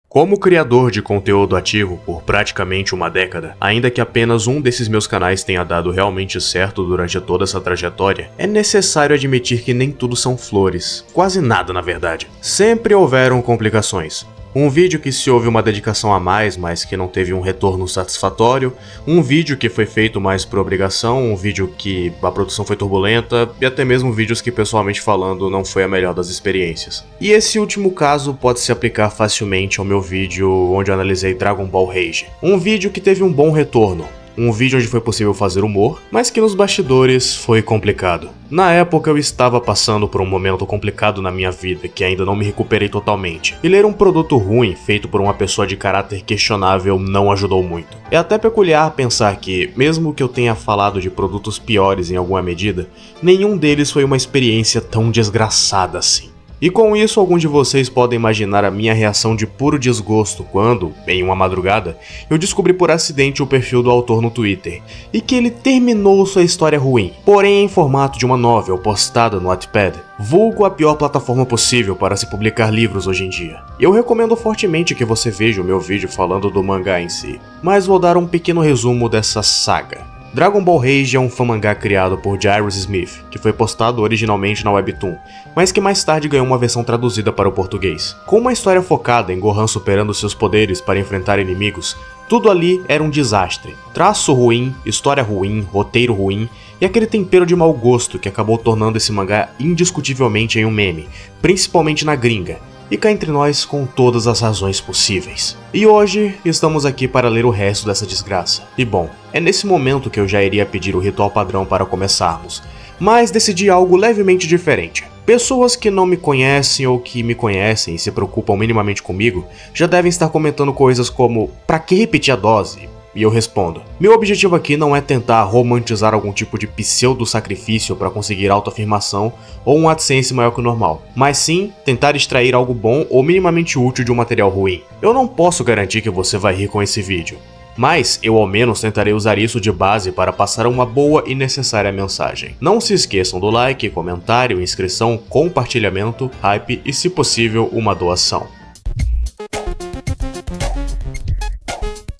Como criador de conteúdo ativo por praticamente uma década, ainda que apenas um desses meus canais tenha dado realmente certo durante toda essa trajetória, é necessário admitir que nem tudo são flores. Quase nada, na verdade. Sempre houveram complicações. Um vídeo que se houve uma dedicação a mais, mas que não teve um retorno satisfatório, um vídeo que foi feito mais por obrigação, um vídeo que a produção foi turbulenta, e até mesmo vídeos que, pessoalmente falando, não foi a melhor das experiências. E esse último caso pode se aplicar facilmente ao meu vídeo onde eu analisei Dragon Ball Rage. Um vídeo que teve um bom retorno. Um vídeo onde foi possível fazer humor, mas que nos bastidores foi complicado. Na época eu estava passando por um momento complicado na minha vida que ainda não me recuperei totalmente. E ler um produto ruim feito por uma pessoa de caráter questionável não ajudou muito. É até peculiar pensar que, mesmo que eu tenha falado de produtos piores em alguma medida, nenhum deles foi uma experiência tão desgraçada assim. E com isso, alguns de vocês podem imaginar a minha reação de puro desgosto quando, em uma madrugada, eu descobri por acidente o perfil do autor no Twitter, e que ele terminou sua história ruim, porém em formato de uma novel postada no Wattpad, vulgo a pior plataforma possível para se publicar livros hoje em dia. Eu recomendo fortemente que você veja o meu vídeo falando do mangá em si, mas vou dar um pequeno resumo dessa saga. Dragon Ball Rage é um fanmangá criado por Jairus Smith, que foi postado originalmente na Webtoon, mas que mais tarde ganhou uma versão traduzida para o português. Com uma história focada em Gohan superando seus poderes para enfrentar inimigos, tudo ali era um desastre. Traço ruim, história ruim, roteiro ruim e aquele tempero de mau gosto que acabou tornando esse mangá indiscutivelmente em um meme, principalmente na gringa. E cá entre nós com todas as razões possíveis. E hoje estamos aqui para ler o resto dessa desgraça. E bom, é nesse momento que eu já iria pedir o ritual padrão para começarmos, mas decidi algo levemente diferente. Pessoas que não me conhecem ou que me conhecem e se preocupam minimamente comigo já devem estar comentando coisas como "pra que repetir a dose?" E eu respondo, meu objetivo aqui não é tentar romantizar algum tipo de pseudo-sacrifício para conseguir autoafirmação ou um AdSense maior que o normal, mas sim tentar extrair algo bom ou minimamente útil de um material ruim. Eu não posso garantir que você vai rir com esse vídeo, mas eu ao menos tentarei usar isso de base para passar uma boa e necessária mensagem. Não se esqueçam do like, comentário, inscrição, compartilhamento, hype e, se possível, uma doação.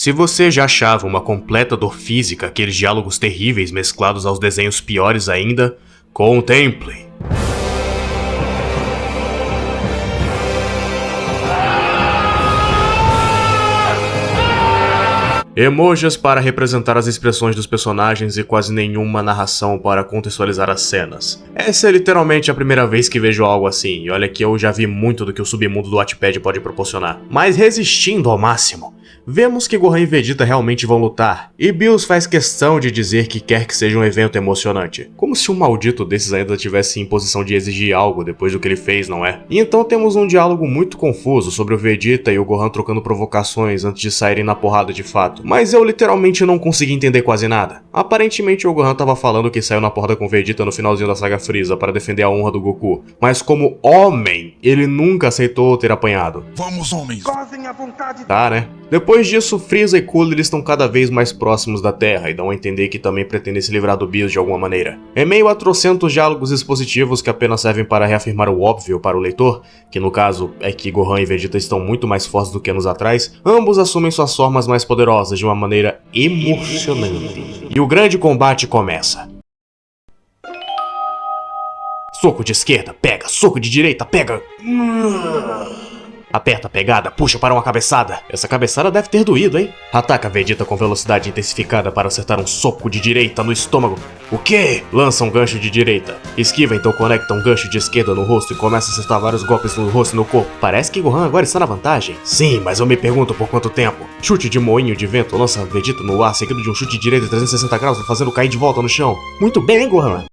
Se você já achava uma completa dor física aqueles diálogos terríveis mesclados aos desenhos piores ainda, contemple! Emojis para representar as expressões dos personagens e quase nenhuma narração para contextualizar as cenas. Essa é literalmente a primeira vez que vejo algo assim, e olha que eu já vi muito do que o submundo do Wattpad pode proporcionar. Mas resistindo ao máximo, vemos que Gohan e Vegeta realmente vão lutar, e Bills faz questão de dizer que quer que seja um evento emocionante. Como se um maldito desses ainda tivesse em posição de exigir algo depois do que ele fez, não é? E então temos um diálogo muito confuso sobre o Vegeta e o Gohan trocando provocações antes de saírem na porrada de fato. Mas eu literalmente não consegui entender quase nada. Aparentemente o Gohan tava falando que saiu na porrada com o Vegeta no finalzinho da saga Freeza para defender a honra do Goku, mas como homem, ele nunca aceitou ter apanhado. Vamos, homens! Gozem à vontade. Tá, né? Depois disso, Freeza e Cooler estão cada vez mais próximos da Terra e dão a entender que também pretendem se livrar do Bills de alguma maneira. Em meio a trocentos diálogos expositivos que apenas servem para reafirmar o óbvio para o leitor, que no caso é que Gohan e Vegeta estão muito mais fortes do que anos atrás, ambos assumem suas formas mais poderosas de uma maneira emocionante. E o grande combate começa. Soco de esquerda, pega. Soco de direita, pega. Aperta a pegada, puxa para uma cabeçada. Essa cabeçada deve ter doído, hein? Ataca Vegeta com velocidade intensificada para acertar um soco de direita no estômago. O quê? Lança um gancho de direita. Esquiva, então conecta um gancho de esquerda no rosto e começa a acertar vários golpes no rosto e no corpo. Parece que Gohan agora está na vantagem. Sim, mas eu me pergunto por quanto tempo. Chute de moinho de vento lança Vegeta no ar, seguido de um chute de direita de 360 graus, fazendo cair de volta no chão. Muito bem, hein, Gohan?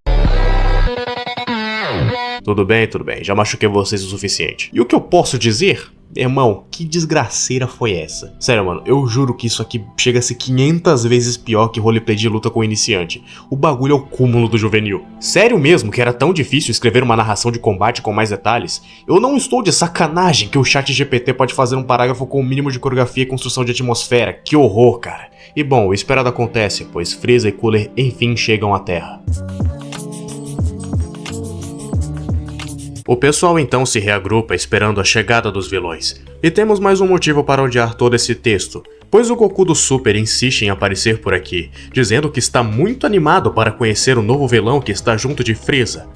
Tudo bem, já machuquei vocês o suficiente. E o que eu posso dizer? Irmão, que desgraceira foi essa? Sério, mano, eu juro que isso aqui chega a ser 500 vezes pior que roleplay de luta com o iniciante. O bagulho é o cúmulo do juvenil. Sério mesmo que era tão difícil escrever uma narração de combate com mais detalhes? Eu não estou de sacanagem que o chat GPT pode fazer um parágrafo com o mínimo de coreografia e construção de atmosfera. Que horror, cara. E bom, o esperado acontece, pois Freeza e Cooler enfim chegam à Terra. O pessoal então se reagrupa esperando a chegada dos vilões, E temos mais um motivo para odiar todo esse texto, pois o Goku do Super insiste em aparecer por aqui, dizendo que está muito animado para conhecer o novo vilão que está junto de Frieza.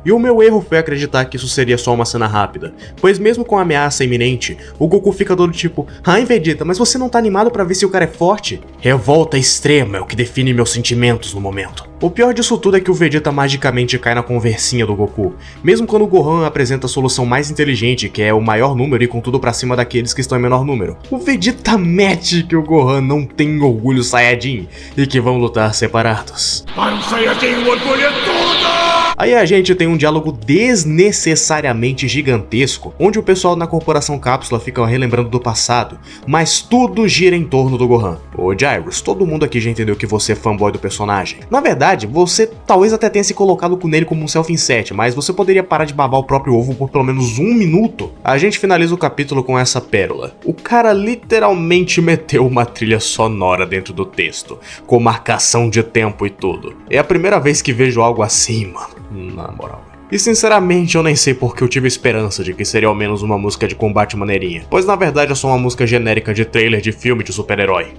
E o meu erro foi acreditar que isso seria só uma cena rápida, pois mesmo com a ameaça iminente, o Goku fica todo tipo, ai Vegeta, mas você não tá animado pra ver se o cara é forte? Revolta extrema é o que define meus sentimentos no momento. O pior disso tudo é que o Vegeta magicamente cai na conversinha do Goku, mesmo quando o Gohan apresenta a solução mais inteligente, que é o maior número e com tudo pra cima daqueles que estão em menor número. O Vegeta mete que o Gohan não tem orgulho Saiyajin e que vão lutar separados. Para um Saiyajin, o orgulho é tudo! Aí a gente tem um diálogo desnecessariamente gigantesco, onde o pessoal na Corporação Cápsula fica relembrando do passado, mas tudo gira em torno do Gohan. Ô Gyros, todo mundo aqui já entendeu que você é fanboy do personagem. Na verdade, você talvez até tenha se colocado nele como um self-insert, mas você poderia parar de babar o próprio ovo por pelo menos 1 minuto? A gente finaliza o capítulo com essa pérola. O cara literalmente meteu uma trilha sonora dentro do texto, com marcação de tempo e tudo. É a primeira vez que vejo algo assim, mano. Na moral. E sinceramente eu nem sei porque eu tive esperança de que seria ao menos uma música de combate maneirinha, pois na verdade é só uma música genérica de trailer de filme de super-herói.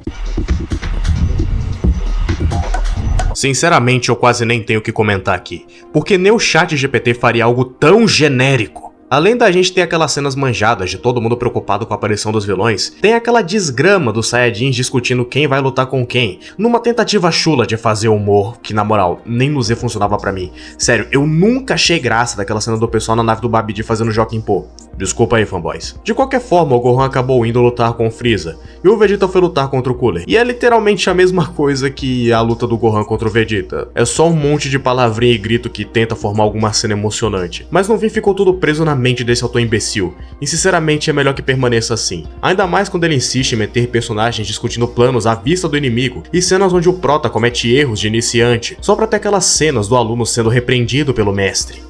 Sinceramente eu quase nem tenho o que comentar aqui, porque nem o chat GPT faria algo tão genérico. Além da gente ter aquelas cenas manjadas de todo mundo preocupado com a aparição dos vilões, tem aquela desgrama dos Saiyajins discutindo quem vai lutar com quem, numa tentativa chula de fazer humor, que na moral, nem no Z funcionava pra mim. Sério, eu nunca achei graça daquela cena do pessoal na nave do Babidi fazendo Joaquim Pô. Desculpa aí, fanboys. De qualquer forma, o Gohan acabou indo lutar com o Freeza, e o Vegeta foi lutar contra o Cooler. E é literalmente a mesma coisa que a luta do Gohan contra o Vegeta. É só um monte de palavrinha e grito que tenta formar alguma cena emocionante. Mas no fim ficou tudo preso na mente desse autor imbecil, e sinceramente é melhor que permaneça assim. Ainda mais quando ele insiste em meter personagens discutindo planos à vista do inimigo, e cenas onde o prota comete erros de iniciante, só pra ter aquelas cenas do aluno sendo repreendido pelo mestre.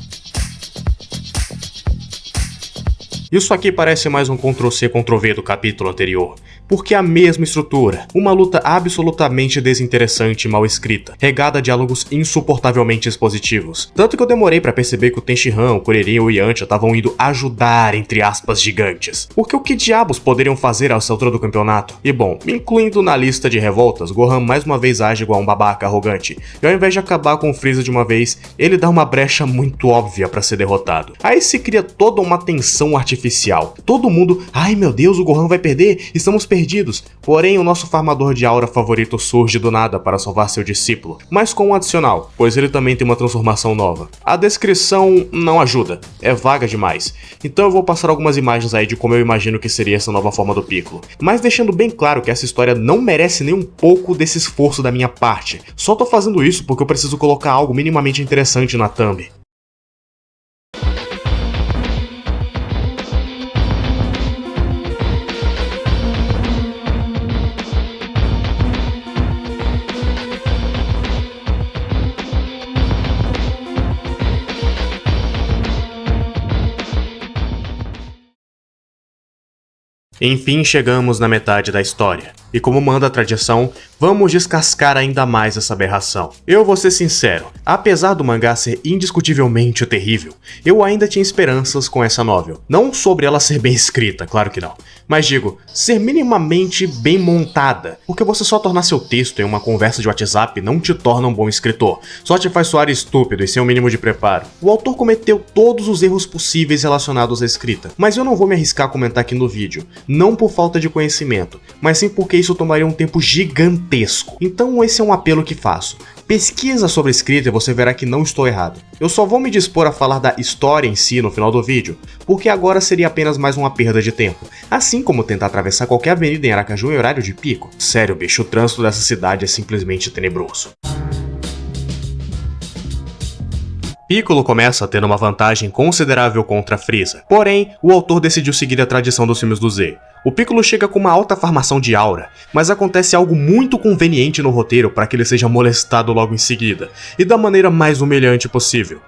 Isso aqui parece mais um Ctrl-C, Ctrl-V do capítulo anterior, porque é a mesma estrutura, uma luta absolutamente desinteressante e mal escrita, regada a diálogos insuportavelmente expositivos. Tanto que eu demorei pra perceber que o Tenshinhan, o Kuririn e o Yantia estavam indo ajudar, entre aspas, gigantes. Porque o que diabos poderiam fazer a essa altura do campeonato? E bom, me incluindo na lista de revoltas, Gohan mais uma vez age igual um babaca arrogante, e ao invés de acabar com o Freeza de uma vez, ele dá uma brecha muito óbvia pra ser derrotado. Aí se cria toda uma tensão artificial. Todo mundo, ai meu Deus, o Gohan vai perder, estamos perdidos. Porém, o nosso farmador de aura favorito surge do nada para salvar seu discípulo, mas com um adicional, pois ele também tem uma transformação nova. A descrição não ajuda, é vaga demais, então eu vou passar algumas imagens aí de como eu imagino que seria essa nova forma do Piccolo, mas deixando bem claro que essa história não merece nem um pouco desse esforço da minha parte, só tô fazendo isso porque eu preciso colocar algo minimamente interessante na thumb. Enfim, chegamos na metade da história, e como manda a tradição, vamos descascar ainda mais essa aberração. Eu vou ser sincero, apesar do mangá ser indiscutivelmente terrível, eu ainda tinha esperanças com essa novel. Não sobre ela ser bem escrita, claro que não, mas digo, ser minimamente bem montada, porque você só tornar seu texto em uma conversa de WhatsApp não te torna um bom escritor, só te faz soar estúpido e sem o mínimo de preparo. O autor cometeu todos os erros possíveis relacionados à escrita, mas eu não vou me arriscar a comentar aqui no vídeo, não por falta de conhecimento, mas sim porque isso tomaria um tempo gigantesco. Então esse é um apelo que faço. Pesquisa sobre escrita e você verá que não estou errado. Eu só vou me dispor a falar da história em si no final do vídeo, porque agora seria apenas mais uma perda de tempo. Assim como tentar atravessar qualquer avenida em Aracaju em horário de pico. Sério, bicho, o trânsito dessa cidade é simplesmente tenebroso. Piccolo começa a ter uma vantagem considerável contra Freeza, porém, o autor decidiu seguir a tradição dos filmes do Z. O Piccolo chega com uma alta farmação de aura, mas acontece algo muito conveniente no roteiro para que ele seja molestado logo em seguida, e da maneira mais humilhante possível.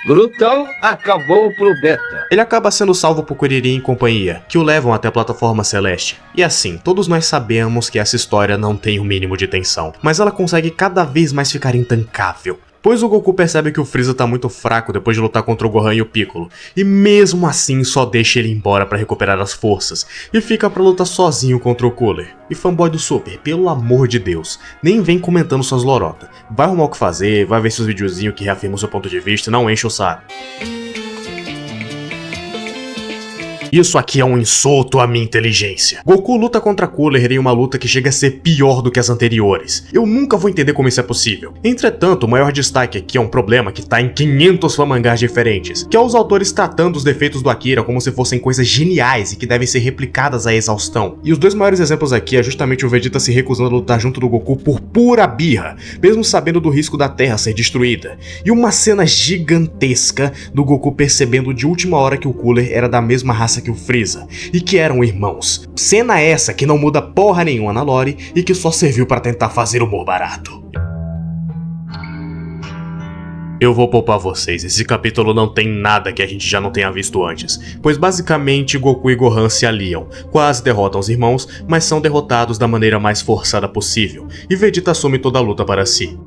Brutal acabou pro Beta. Ele acaba sendo salvo por Kuririn e companhia, que o levam até a plataforma celeste. E assim, todos nós sabemos que essa história não tem o mínimo de tensão, mas ela consegue cada vez mais ficar intancável. pois o Goku percebe que o Freeza tá muito fraco depois de lutar contra o Gohan e o Piccolo, e mesmo assim só deixa ele embora pra recuperar as forças, e fica pra lutar sozinho contra o Cooler. E fanboy do Super, pelo amor de Deus, nem vem comentando suas lorotas. Vai arrumar o que fazer, vai ver seus videozinhos que reafirmam seu ponto de vista e não enche o saco. Isso aqui é um insulto à minha inteligência. Goku luta contra Cooler em uma luta que chega a ser pior do que as anteriores. Eu nunca vou entender como isso é possível. Entretanto, o maior destaque aqui é um problema que tá em 500 mangás diferentes, que é os autores tratando os defeitos do Akira como se fossem coisas geniais e que devem ser replicadas à exaustão. E os dois maiores exemplos aqui é justamente o Vegeta se recusando a lutar junto do Goku por pura birra, mesmo sabendo do risco da Terra ser destruída. E uma cena gigantesca do Goku percebendo de última hora que o Cooler era da mesma raça que o Freeza, e que eram irmãos. Cena essa que não muda porra nenhuma na lore e que só serviu para tentar fazer humor barato. Eu vou poupar vocês, esse capítulo não tem nada que a gente já não tenha visto antes, pois basicamente Goku e Gohan se aliam, quase derrotam os irmãos, mas são derrotados da maneira mais forçada possível, e Vegeta assume toda a luta para si.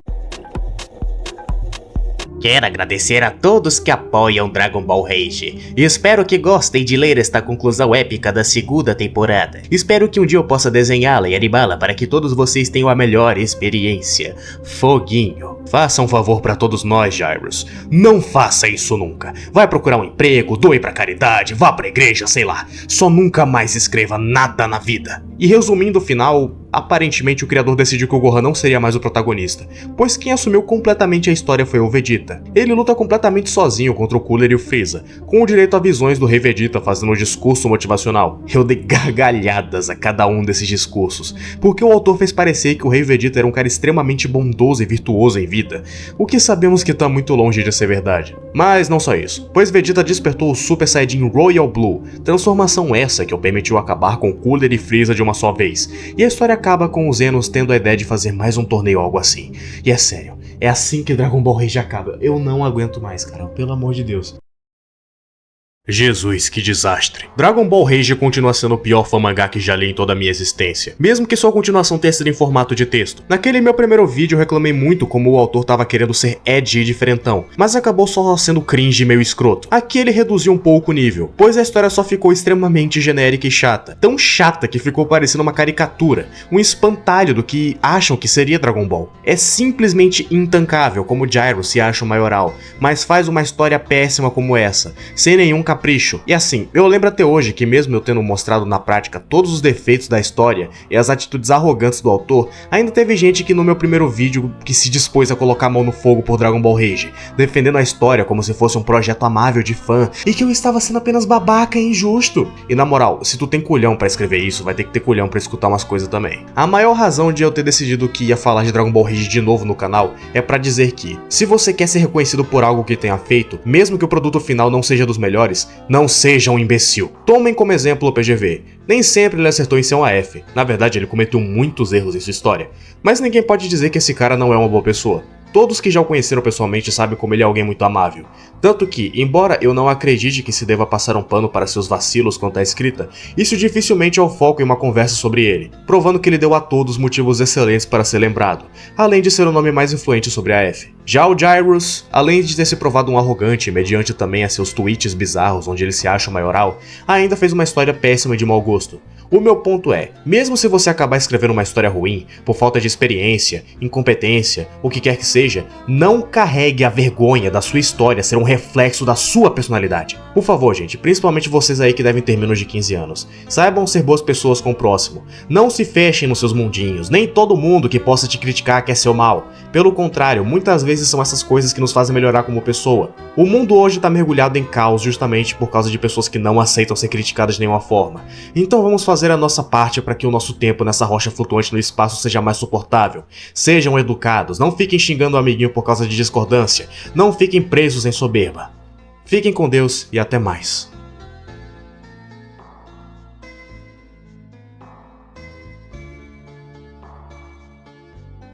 Quero agradecer a todos que apoiam Dragon Ball Rage, e espero que gostem de ler esta conclusão épica da segunda temporada. Espero que um dia eu possa desenhá-la e animá-la para que todos vocês tenham a melhor experiência. Foguinho. Faça um favor para todos nós, Gyros. Não faça isso nunca. Vai procurar um emprego, doe pra caridade, vá pra igreja, sei lá. Só nunca mais escreva nada na vida. E resumindo o final, aparentemente o criador decidiu que o Gohan não seria mais o protagonista, pois quem assumiu completamente a história foi o Vegeta. Ele luta completamente sozinho contra o Cooler e o Freeza, com o direito a visões do Rei Vegeta fazendo um discurso motivacional. Eu dei gargalhadas a cada um desses discursos, porque o autor fez parecer que o Rei Vegeta era um cara extremamente bondoso e virtuoso em vida, o que sabemos que tá muito longe de ser verdade. Mas não só isso, pois Vegeta despertou o Super Saiyajin Royal Blue, transformação essa que o permitiu acabar com Cooler e Freeza de uma só vez, e a história acaba com os Zenos tendo a ideia de fazer mais um torneio ou algo assim. E é sério, é assim que Dragon Ball Rage acaba. Eu não aguento mais, cara, pelo amor de Deus. Jesus, que desastre. Dragon Ball Rage continua sendo o pior mangá que já li em toda a minha existência, mesmo que sua continuação tenha sido em formato de texto. Naquele meu primeiro vídeo eu reclamei muito como o autor tava querendo ser edgy e diferentão, mas acabou só sendo cringe e meio escroto. Aqui ele reduziu um pouco o nível, pois a história só ficou extremamente genérica e chata. Tão chata que ficou parecendo uma caricatura, um espantalho do que acham que seria Dragon Ball. É simplesmente intancável como Gyros se acha o maioral, mas faz uma história péssima como essa, sem nenhum capricho. E assim, eu lembro até hoje que mesmo eu tendo mostrado na prática todos os defeitos da história e as atitudes arrogantes do autor, ainda teve gente que no meu primeiro vídeo que se dispôs a colocar a mão no fogo por Dragon Ball Rage, defendendo a história como se fosse um projeto amável de fã e que eu estava sendo apenas babaca e injusto. E na moral, se tu tem culhão pra escrever isso, vai ter que ter culhão pra escutar umas coisas também. A maior razão de eu ter decidido que ia falar de Dragon Ball Rage de novo no canal é pra dizer que, se você quer ser reconhecido por algo que tenha feito, mesmo que o produto final não seja dos melhores, não seja um imbecil. Tomem como exemplo o PGV. Nem sempre ele acertou em ser um AF. Na verdade, ele cometeu muitos erros em sua história. Mas ninguém pode dizer que esse cara não é uma boa pessoa. Todos que já o conheceram pessoalmente sabem como ele é alguém muito amável. Tanto que, embora eu não acredite que se deva passar um pano para seus vacilos quanto à escrita, isso dificilmente é o foco em uma conversa sobre ele, provando que ele deu a todos motivos excelentes para ser lembrado, além de ser o nome mais influente sobre a AF. Já o Gyros, além de ter se provado um arrogante mediante também a seus tweets bizarros onde ele se acha o maioral, ainda fez uma história péssima e de mau gosto. O meu ponto é, mesmo se você acabar escrevendo uma história ruim, por falta de experiência, incompetência, o que quer que seja, não carregue a vergonha da sua história ser um reflexo da sua personalidade. Por favor, gente, principalmente vocês aí que devem ter menos de 15 anos, saibam ser boas pessoas com o próximo. Não se fechem nos seus mundinhos, nem todo mundo que possa te criticar quer seu mal. Pelo contrário, muitas vezes são essas coisas que nos fazem melhorar como pessoa. O mundo hoje está mergulhado em caos justamente por causa de pessoas que não aceitam ser criticadas de nenhuma forma. Então vamos fazer a nossa parte para que o nosso tempo nessa rocha flutuante no espaço seja mais suportável. Sejam educados, não fiquem xingando o amiguinho por causa de discordância, não fiquem presos em soberba. Fiquem com Deus e até mais.